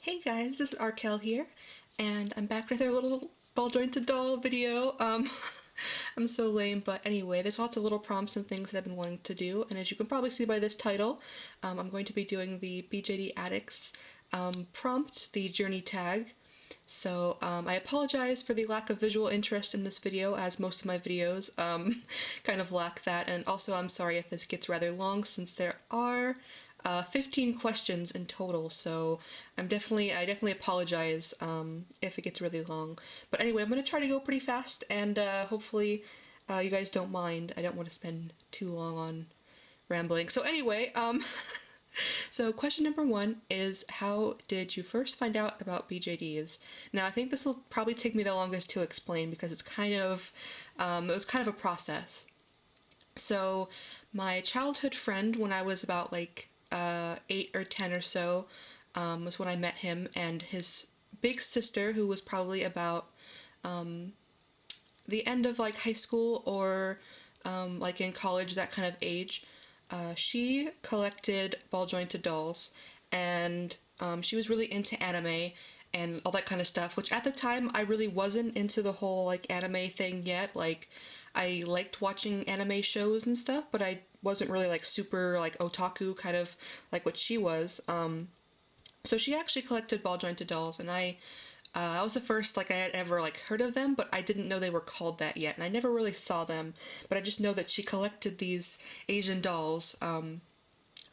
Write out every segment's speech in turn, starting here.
Hey guys, this is Arkelle here, and I'm back with our little ball jointed doll video. I'm so lame, but anyway, there's lots of little prompts and things that I've been wanting to do, and as you can probably see by this title, I'm going to be doing the BJD Addicts prompt, the journey tag. So I apologize for the lack of visual interest in this video, as most of my videos kind of lack that, and also I'm sorry if this gets rather long since there are 15 questions in total, so I definitely apologize if it gets really long. But anyway, I'm going to try to go pretty fast, and hopefully you guys don't mind. I don't want to spend too long on rambling. So anyway, so question number 1 is, how did you first find out about BJDs? Now I think this will probably take me the longest to explain because it's kind of, it was kind of a process. So my childhood friend, when I was about like 8 or 10 or so, was when I met him, and his big sister, who was probably about the end of like high school or like in college, that kind of age, she collected ball jointed dolls, and she was really into anime and all that kind of stuff, which at the time I really wasn't into the whole like anime thing yet. Like, I liked watching anime shows and stuff, but I wasn't really like super like otaku, kind of like what she was. So she actually collected ball jointed dolls, and I was the first like I had ever like heard of them, but I didn't know they were called that yet, and I never really saw them, but I just know that she collected these Asian dolls.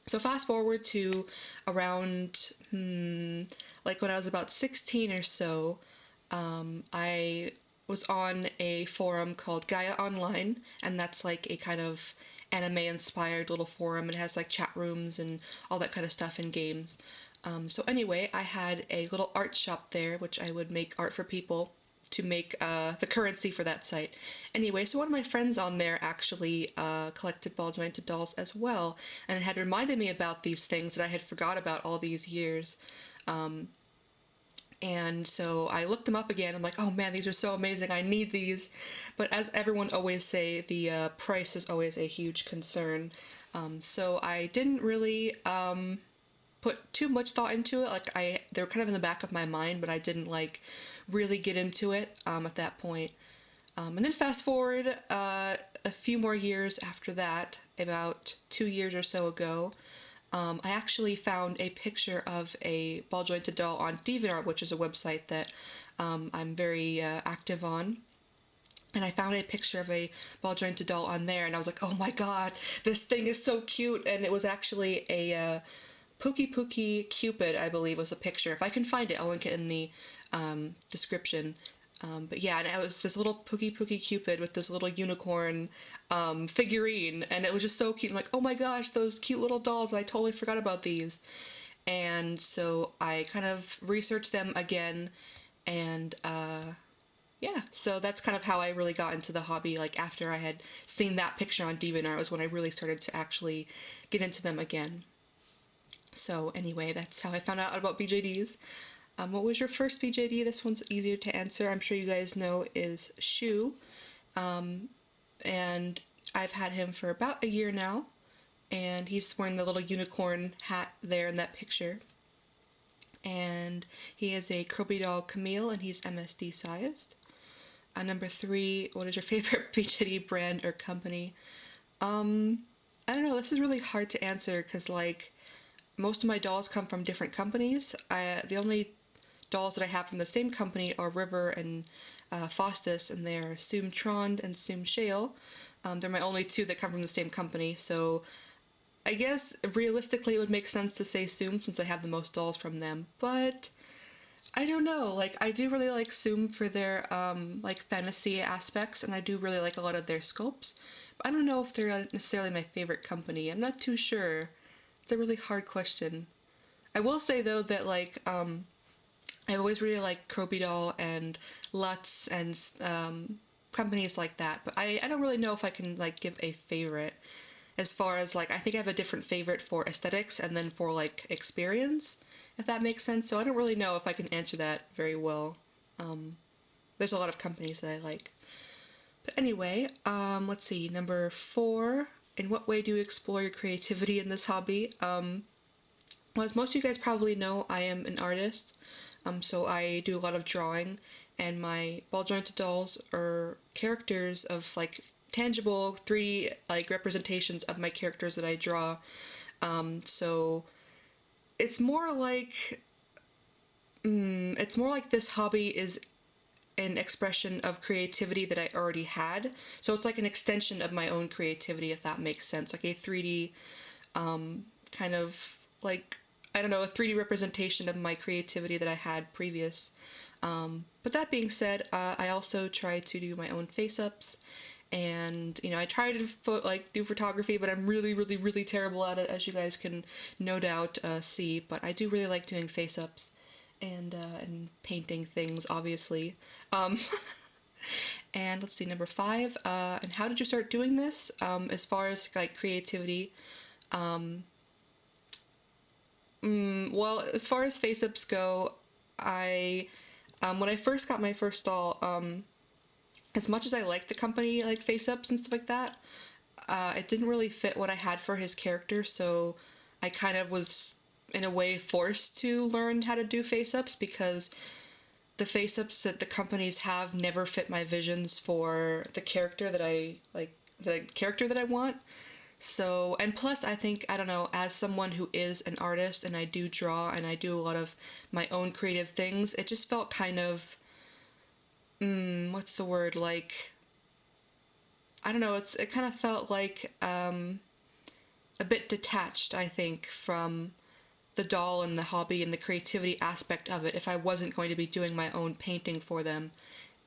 So fast forward to around, like when I was about 16 or so, I was on a forum called Gaia Online, and that's like a kind of anime-inspired little forum. It has like chat rooms and all that kind of stuff in games. So anyway, I had a little art shop there, which I would make art for people to make the currency for that site. Anyway, so one of my friends on there actually collected ball jointed dolls as well, and it had reminded me about these things that I had forgot about all these years. And so I looked them up again. I'm like, oh man, these are so amazing, I need these. But as everyone always say, the price is always a huge concern. So I didn't really put too much thought into it. Like, they were kind of in the back of my mind, but I didn't like really get into it at that point. And then fast forward a few more years after that, about 2 years or so ago, I actually found a picture of a ball jointed doll on DeviantArt, which is a website that I'm very active on. And I found a picture of a ball jointed doll on there, and I was like, oh my god, this thing is so cute. And it was actually a Pookie Pookie Cupid, I believe, was a picture. If I can find it, I'll link it in the description. But yeah, and it was this little Pookie Pookie Cupid with this little unicorn figurine, and it was just so cute. I'm like, oh my gosh, those cute little dolls, I totally forgot about these. And so I kind of researched them again, and yeah, so that's kind of how I really got into the hobby. Like, after I had seen that picture on DeviantArt was when I really started to actually get into them again. So anyway, that's how I found out about BJDs. What was your first BJD? This one's easier to answer. I'm sure you guys know is Shu. And I've had him for about a year now. And he's wearing the little unicorn hat there in that picture. And he is a Kirby doll Camille, and he's MSD sized. Number 3, what is your favorite BJD brand or company? I don't know, this is really hard to answer because, like, most of my dolls come from different companies. The only dolls that I have from the same company are River and Faustus, and they're Sum Trond and Sum Shale. They're my only 2 that come from the same company, so I guess realistically it would make sense to say Sum since I have the most dolls from them, but I don't know. Like, I do really like Sum for their like fantasy aspects, and I do really like a lot of their sculpts, but I don't know if they're necessarily my favorite company. I'm not too sure. It's a really hard question. I will say though that, like, I always really like Kirby doll and Lutz and companies like that, but I don't really know if I can like give a favorite. As far as, like, I think I have a different favorite for aesthetics and then for like experience, if that makes sense. So I don't really know if I can answer that very well. There's a lot of companies that I like. But anyway, let's see, number 4. In what way do you explore your creativity in this hobby? Well, as most of you guys probably know, I am an artist, so I do a lot of drawing, and my ball jointed dolls are characters of like tangible 3D like representations of my characters that I draw. So it's more like it's more like this hobby is an expression of creativity that I already had. So it's like an extension of my own creativity, if that makes sense. Like a 3D kind of like, I don't know, a 3D representation of my creativity that I had previous. But that being said, I also try to do my own face-ups, and I try to do photography, but I'm really, really, really terrible at it, as you guys can no doubt see. But I do really like doing face-ups and painting things, obviously. Um, and let's see, number 5. And how did you start doing this? As far as like creativity, well, as far as face-ups go, I when I first got my first doll, as much as I liked the company like face-ups and stuff like that, it didn't really fit what I had for his character, so I kind of was in a way forced to learn how to do face-ups, because the face-ups that the companies have never fit my visions for the character that I like, the character that I want. So, and plus, I think, I don't know, as someone who is an artist and I do draw and I do a lot of my own creative things, it just felt kind of, what's the word, like, I don't know, it kind of felt like a bit detached, I think, from the doll and the hobby and the creativity aspect of it if I wasn't going to be doing my own painting for them.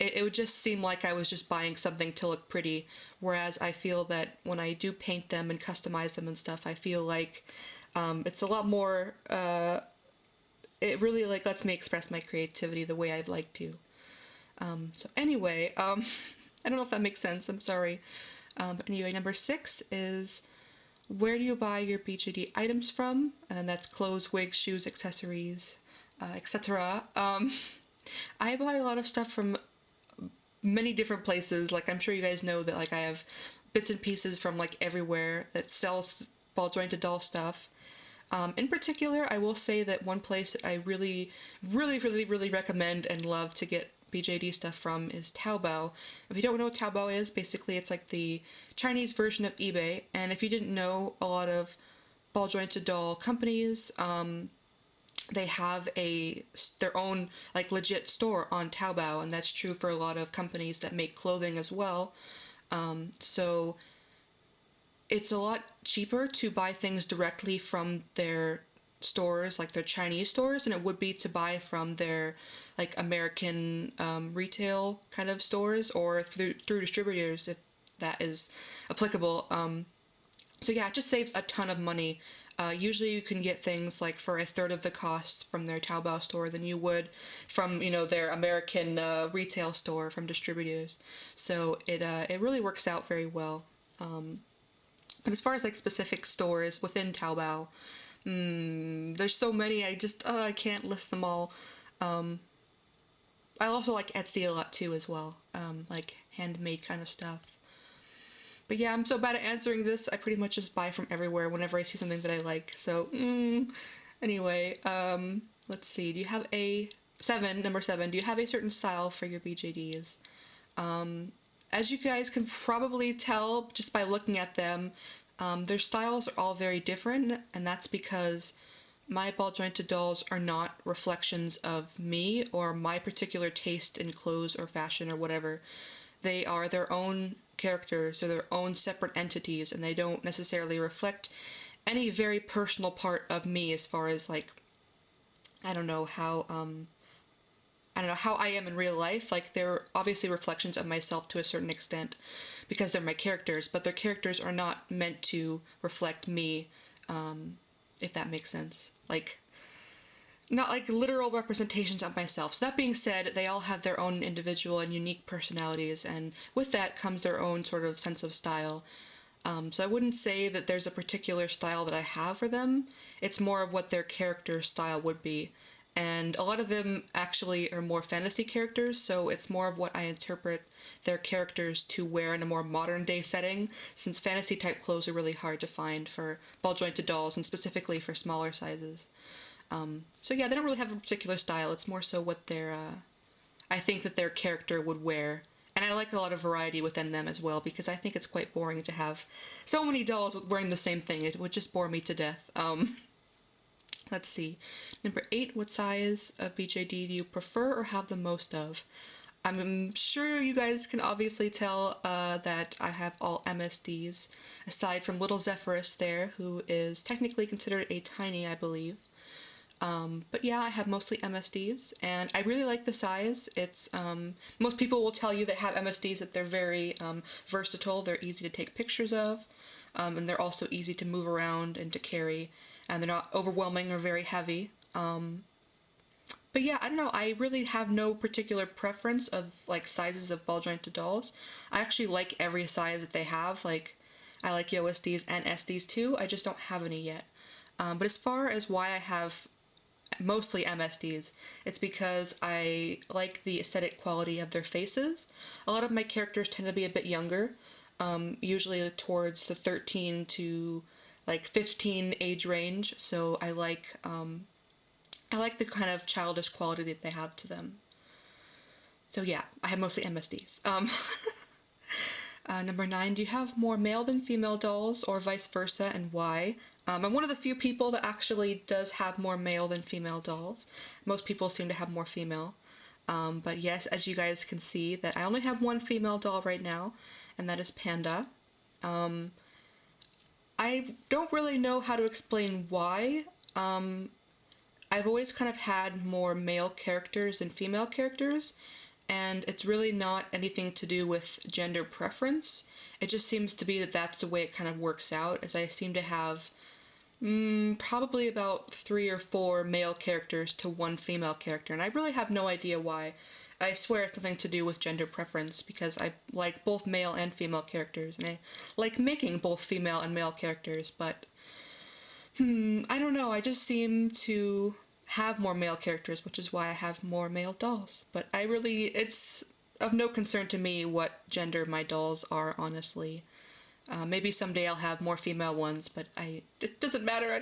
It would just seem like I was just buying something to look pretty, whereas I feel that when I do paint them and customize them and stuff, I feel like it's a lot more, it really like lets me express my creativity the way I'd like to. So anyway, I don't know if that makes sense, I'm sorry. But anyway, number 6 is, where do you buy your BJD items from? And that's clothes, wigs, shoes, accessories, etc. I buy a lot of stuff from many different places. Like, I'm sure you guys know that like I have bits and pieces from like everywhere that sells ball jointed doll stuff. In particular, I will say that one place I really, really, really, really recommend and love to get BJD stuff from is Taobao. If you don't know what Taobao is, basically it's like the Chinese version of eBay. And if you didn't know, a lot of ball jointed doll companies, they have their own like legit store on Taobao, and that's true for a lot of companies that make clothing as well. So it's a lot cheaper to buy things directly from their stores, like their Chinese stores, than it would be to buy from their like American retail kind of stores, or through distributors, if that is applicable. So yeah, it just saves a ton of money. Usually you can get things like for a third of the cost from their Taobao store than you would from, their American retail store from distributors. So it really works out very well. And as far as like specific stores within Taobao, there's so many, I can't list them all. I also like Etsy a lot too as well, like handmade kind of stuff. But yeah, I'm so bad at answering this. I pretty much just buy from everywhere whenever I see something that I like. So, anyway, let's see. Do you have number 7, do you have a certain style for your BJDs? As you guys can probably tell just by looking at them, their styles are all very different, and that's because my ball jointed dolls are not reflections of me or my particular taste in clothes or fashion or whatever. They are their own characters, or their own separate entities, and they don't necessarily reflect any very personal part of me, as far as like, I don't know how I am in real life. Like, they're obviously reflections of myself to a certain extent because they're my characters, but their characters are not meant to reflect me, if that makes sense. Like, not like literal representations of myself. So that being said, they all have their own individual and unique personalities, and with that comes their own sort of sense of style. So I wouldn't say that there's a particular style that I have for them. It's more of what their character style would be. and a lot of them actually are more fantasy characters, so it's more of what I interpret their characters to wear in a more modern day setting, since fantasy type clothes are really hard to find for ball jointed dolls, and specifically for smaller sizes. So yeah, they don't really have a particular style, it's more so what their, I think that their character would wear. And I like a lot of variety within them as well, because I think it's quite boring to have so many dolls wearing the same thing. It would just bore me to death. Let's see. Number 8, what size of BJD do you prefer or have the most of? I'm sure you guys can obviously tell that I have all MSDs, aside from little Zephyrus there, who is technically considered a tiny, I believe. But yeah, I have mostly MSDs, and I really like the size. It's, most people will tell you that have MSDs that they're very versatile, they're easy to take pictures of, and they're also easy to move around and to carry, and they're not overwhelming or very heavy. But yeah, I don't know, I really have no particular preference of like sizes of ball jointed dolls. I actually like every size that they have. Like, I like USDs and SDs too, I just don't have any yet. But as far as why I have mostly MSDs, it's because I like the aesthetic quality of their faces. A lot of my characters tend to be a bit younger, usually towards the 13 to like 15 age range, so I like the kind of childish quality that they have to them. So yeah, I have mostly MSDs. Number 9, do you have more male than female dolls, or vice versa, and why? I'm one of the few people that actually does have more male than female dolls. Most people seem to have more female. But yes, as you guys can see, that I only have one female doll right now, and that is Panda. I don't really know how to explain why. I've always kind of had more male characters than female characters, and it's really not anything to do with gender preference. It just seems to be that that's the way it kind of works out, as I seem to have probably about 3 or 4 male characters to 1 female character, and I really have no idea why. I swear it's nothing to do with gender preference, because I like both male and female characters, and I like making both female and male characters, but I don't know, I just seem to have more male characters, which is why I have more male dolls. But it's of no concern to me what gender my dolls are, honestly. Maybe someday I'll have more female ones, but it doesn't matter, I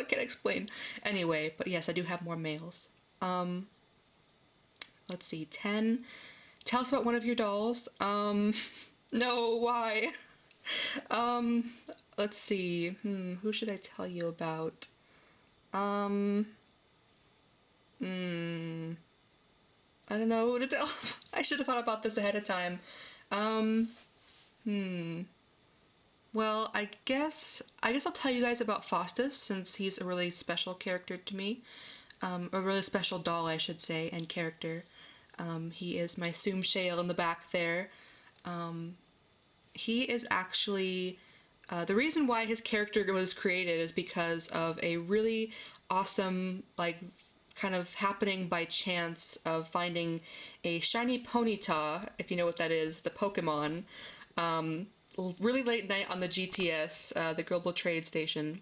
can't explain. Anyway, but yes, I do have more males. Let's see, 10. Tell us about one of your dolls. No, why? Let's see, who should I tell you about? I don't know who to tell. I should have thought about this ahead of time. Well, I guess I'll tell you guys about Faustus, since he's a really special character to me. A really special doll, I should say, and character. He is my Soom Shale in the back there. He is actually, the reason why his character was created is because of a really awesome, like, kind of happening by chance of finding a shiny Ponyta, if you know what that is, the Pokemon, really late night on the GTS, the Global Trade Station.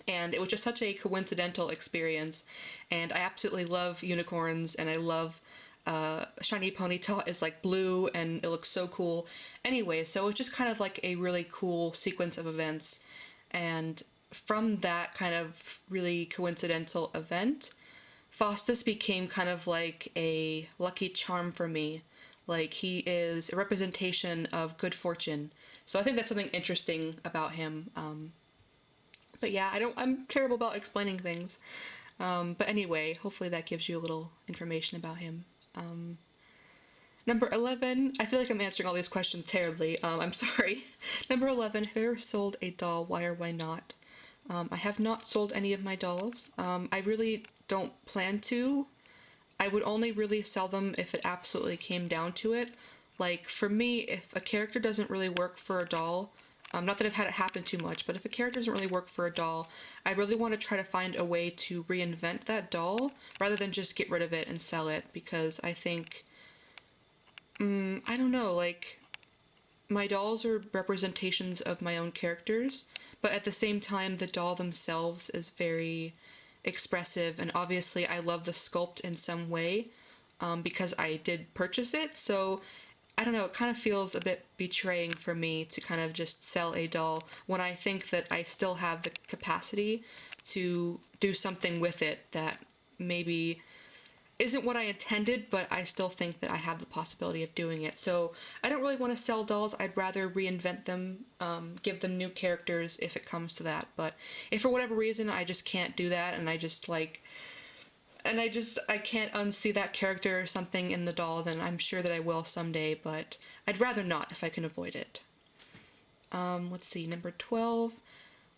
And it was just such a coincidental experience, and I absolutely love unicorns, and I love shiny Ponyta is like blue, and it looks so cool. Anyway, so it's just kind of like a really cool sequence of events, and from that kind of really coincidental event, Faustus became kind of like a lucky charm for me. Like, he is a representation of good fortune. So I think that's something interesting about him. But yeah, I'm terrible about explaining things. But anyway, hopefully that gives you a little information about him. Number 11, I feel like I'm answering all these questions terribly. I'm sorry. Number 11, have you ever sold a doll? Why or why not? I have not sold any of my dolls. I really don't plan to. I would only really sell them if it absolutely came down to it. Like, for me, if a character doesn't really work for a doll, not that I've had it happen too much, but if a character doesn't really work for a doll, I really want to try to find a way to reinvent that doll, rather than just get rid of it and sell it, because I think, I don't know, like, my dolls are representations of my own characters, but at the same time, the doll themselves is expressive, and obviously I love the sculpt in some way, because I did purchase it, so I don't know, it kind of feels a bit betraying for me to kind of just sell a doll when I think that I still have the capacity to do something with it that maybe isn't what I intended, but I still think that I have the possibility of doing it. So I don't really want to sell dolls. I'd rather reinvent them, give them new characters if it comes to that. But if for whatever reason I just can't do that, and I can't unsee that character or something in the doll, then I'm sure that I will someday, but I'd rather not if I can avoid it. Let's see, number 12.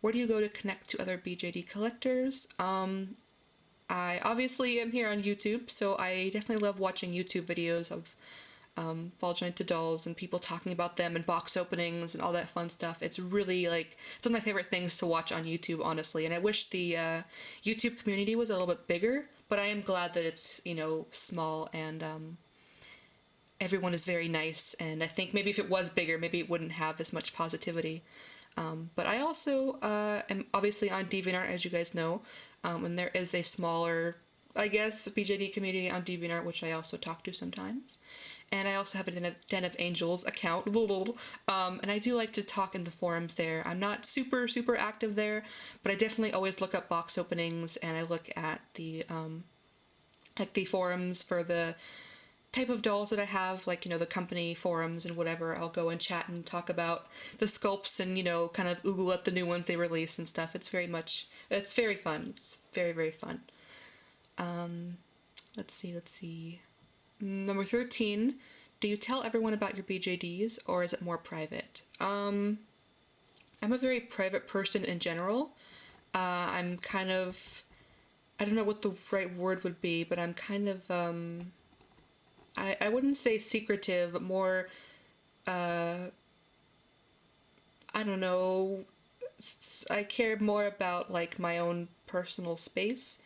Where do you go to connect to other BJD collectors? I obviously am here on YouTube, so I definitely love watching YouTube videos of ball jointed dolls and people talking about them and box openings and all that fun stuff. It's really it's one of my favorite things to watch on YouTube, honestly, and I wish the YouTube community was a little bit bigger, but I am glad that it's, small, and everyone is very nice, and I think maybe if it was bigger, maybe it wouldn't have this much positivity. But I also am obviously on DeviantArt, as you guys know, and there is a smaller, I guess, BJD community on DeviantArt, which I also talk to sometimes. And I also have a Den of Angels account, and I do like to talk in the forums there. I'm not super active there, but I definitely always look up box openings, and I look at the forums for the type of dolls that I have, the company forums and whatever. I'll go and chat and talk about the sculpts and, kind of oogle at the new ones they release and stuff. It's very fun. It's very fun. Let's see. Number 13, do you tell everyone about your BJDs, or is it more private? I'm a very private person in general. I'm kind of, I don't know what the right word would be, but I'm kind of, I wouldn't say secretive, but more, I don't know, I care more about, my own personal space,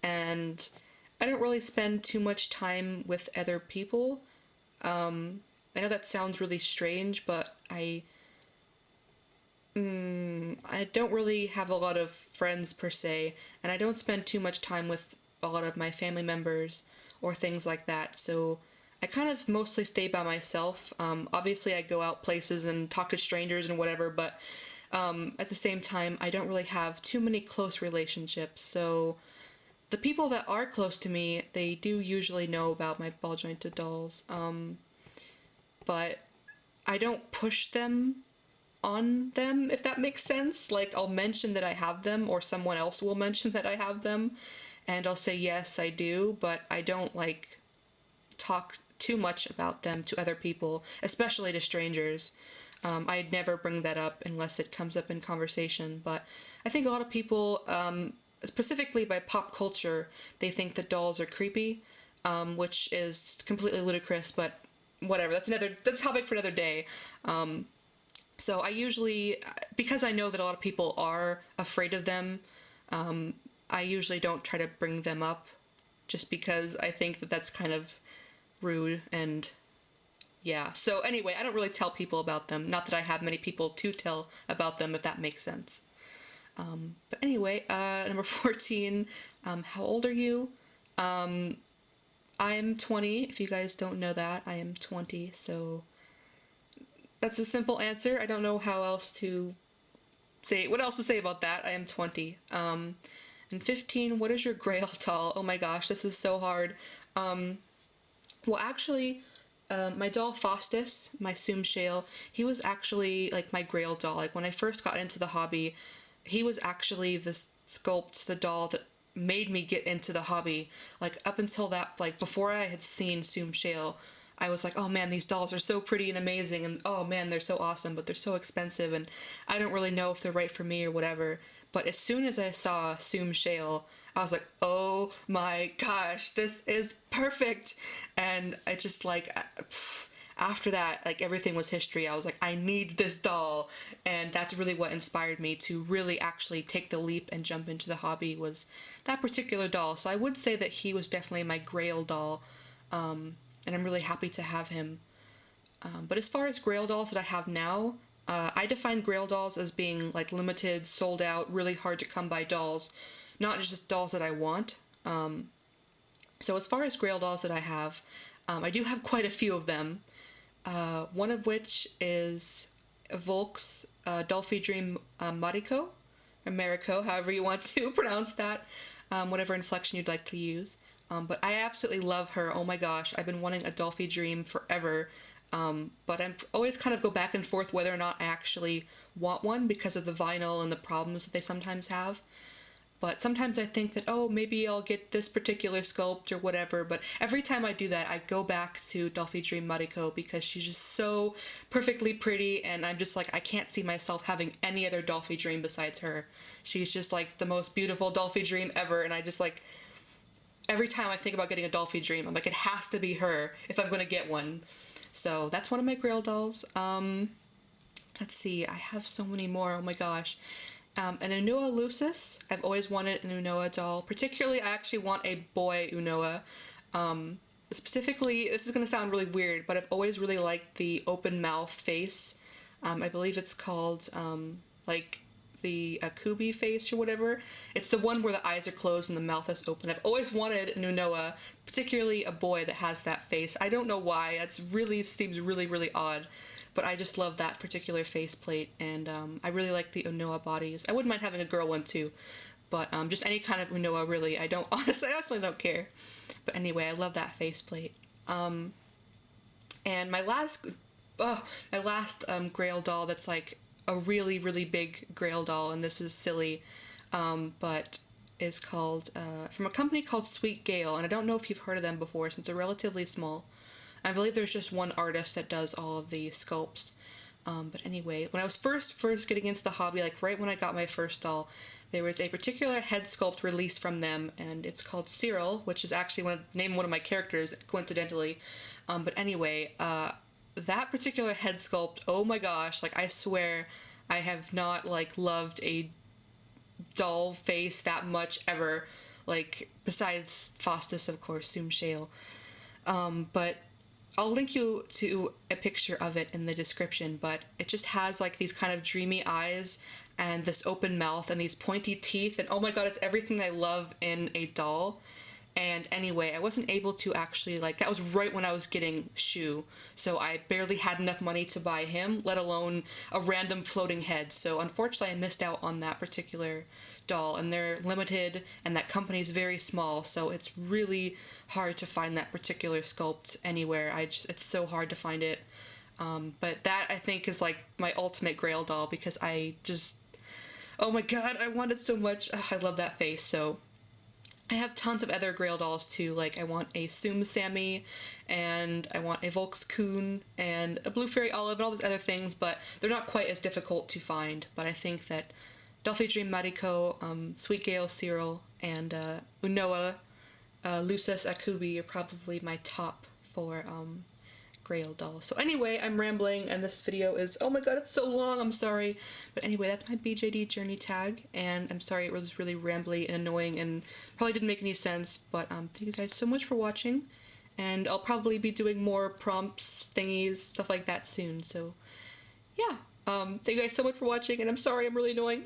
and I don't really spend too much time with other people. I know that sounds really strange, but I don't really have a lot of friends per se, and I don't spend too much time with a lot of my family members or things like that, so I kind of mostly stay by myself. Obviously I go out places and talk to strangers and whatever, but at the same time I don't really have too many close relationships, so the people that are close to me, they do usually know about my ball jointed dolls, but I don't push them on them, if that makes sense. I'll mention that I have them, or someone else will mention that I have them, and I'll say yes, I do, but I don't talk too much about them to other people, especially to strangers. I'd never bring that up unless it comes up in conversation, but I think a lot of people, specifically by pop culture, they think that dolls are creepy, which is completely ludicrous, but whatever, that's a topic for another day. So I usually, because I know that a lot of people are afraid of them, I usually don't try to bring them up, just because I think that that's kind of rude, and yeah. So anyway, I don't really tell people about them, not that I have many people to tell about them, if that makes sense. But anyway, number 14, how old are you? I'm 20, if you guys don't know that, I am 20, so that's a simple answer. I don't know what else to say about that. I am 20. And 15, what is your grail doll? Oh my gosh, this is so hard. Well, actually, my doll Faustus, my Soom Shale, he was actually my grail doll. When I first got into the hobby, he was actually the doll that made me get into the hobby. Up until that, before I had seen Soom Shale, I was oh man, these dolls are so pretty and amazing, and oh man, they're so awesome, but they're so expensive, and I don't really know if they're right for me or whatever. But as soon as I saw Soom Shale, I was oh my gosh, this is perfect, and I just after that, everything was history. I was I need this doll, and that's really what inspired me to really actually take the leap and jump into the hobby, was that particular doll. So I would say that he was definitely my grail doll, and I'm really happy to have him. But as far as grail dolls that I have now, I define grail dolls as being limited, sold out, really hard to come by dolls, not just dolls that I want. So as far as Grail dolls that I have, I do have quite a few of them. One of which is Volk's Dolphy Dream Mariko, or Mariko, however you want to pronounce that, whatever inflection you'd like to use. But I absolutely love her. Oh my gosh, I've been wanting a Dolphy Dream forever. But I'm always kind of go back and forth whether or not I actually want one because of the vinyl and the problems that they sometimes have. But sometimes I think that, oh, maybe I'll get this particular sculpt or whatever, but every time I do that, I go back to Dolphy Dream Mariko because she's just so perfectly pretty, and I'm just like, I can't see myself having any other Dolphy Dream besides her. She's just like the most beautiful Dolphy Dream ever, and I just like, every time I think about getting a Dolphy Dream, I'm like, it has to be her if I'm going to get one. So that's one of my Grail dolls. Let's see, I have so many more, oh my gosh. An Unoa Lucis. I've always wanted an Unoa doll. Particularly, I actually want a boy Unoa. Specifically, this is going to sound really weird, but I've always really liked the open mouth face. I believe it's called, like, the Akubi face or whatever. It's the one where the eyes are closed and the mouth is open. I've always wanted an Unoa, particularly a boy that has that face. I don't know why. It really seems really, really odd. But I just love that particular faceplate, and I really like the Unoa bodies. I wouldn't mind having a girl one too, but just any kind of Unoa really. I honestly don't care. But anyway, I love that faceplate. And my last Grail doll that's like a really, really big Grail doll, and this is silly, but is called, from a company called Sweet Gale, and I don't know if you've heard of them before since they're relatively small. I believe there's just one artist that does all of the sculpts. But anyway, when I was first getting into the hobby, like right when I got my first doll, there was a particular head sculpt released from them, and it's called Cyril, which is actually name of one of my characters, coincidentally. But anyway, that particular head sculpt, oh my gosh, like I swear I have not like loved a doll face that much ever, like besides Faustus, of course, Zoom Shale. But I'll link you to a picture of it in the description, but it just has like these kind of dreamy eyes and this open mouth and these pointy teeth, and oh my god, it's everything I love in a doll. And anyway, I wasn't able to actually, like, that was right when I was getting Shu, so I barely had enough money to buy him, let alone a random floating head, so unfortunately I missed out on that particular doll, and they're limited, and that company's very small, so it's really hard to find that particular sculpt anywhere. It's so hard to find it. But that, I think, is like my ultimate Grail doll, because I just, oh my god, I want it so much. Ugh, I love that face. So I have tons of other Grail dolls too, like I want a Tsum Sammy, and I want a Volks Coon, and a Blue Fairy Olive, and all these other things, but they're not quite as difficult to find. But I think that Dolphy Dream Mariko, Sweet Gale Cyril, and Unoa Lucis Akubi are probably my top 4 Grail dolls. So anyway, I'm rambling, and this video is, oh my god, it's so long, I'm sorry. But anyway, that's my BJD Journey Tag, and I'm sorry it was really rambly and annoying and probably didn't make any sense, but thank you guys so much for watching, and I'll probably be doing more prompts, thingies, stuff like that soon, so yeah. Thank you guys so much for watching, and I'm sorry I'm really annoying.